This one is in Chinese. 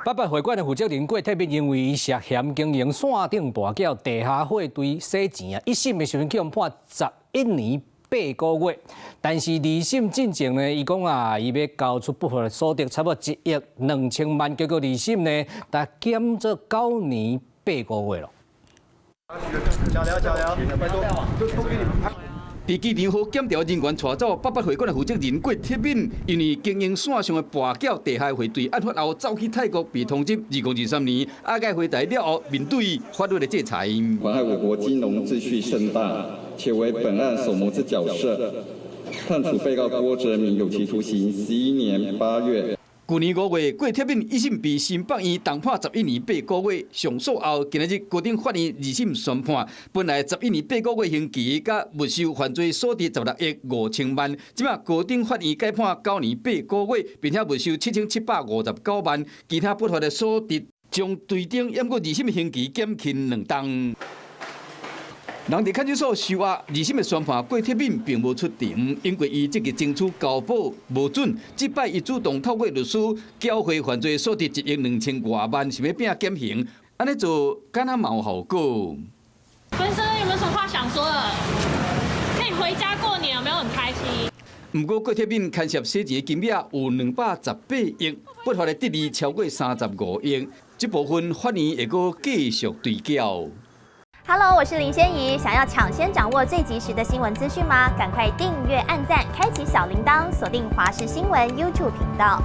八八会馆的负责人郭铁斌因为涉嫌经营线顶跋筊地下汇兑洗钱一审的时阵，去用判11年8个月。但是二审进程呢，伊讲伊要交出不法的所得差不多1亿2000万，结果二审呢，但减做9年8个月了。加料，拜托，都给你们拍。 被机场和检调人员带走八八会馆的负责人郭铁敏，因为经营线上的跋筊地下汇兑案发后，走去泰国被通缉，2023年阿盖回台了后，面对法律的制裁。妨害我国金融秩序盛大，且为本案首谋之角色，判处被告郭哲明有期徒刑11年8月。 去年5月，郭铁敏一审被新北院重判11年8个月，上诉后，今日高等法院二审宣判，本来11年8个月刑期，甲没收犯罪所得16亿5000万，即马高等法院改判9年8个月，并且没收7759万，其他不法的所得将对顶淹过二审的刑期减轻2档。 人伫看守所收押，二审的宣判，郭铁敏并无出庭，因为伊积极争取交保无准，即摆伊主动透过律师缴回犯罪所得1亿2000多万，想要变减刑，安尼做敢若冇效果。先生有没有什么话想说的？可以回家过年，有没有很开心？不过郭铁敏牵涉洗钱金额有218亿，不法的得利超过35亿，这部分法院会阁继续追究。 Hello， 我是林仙怡。想要抢先掌握最及时的新闻资讯吗？赶快订阅、按赞、开启小铃铛，锁定华视新闻 YouTube 频道。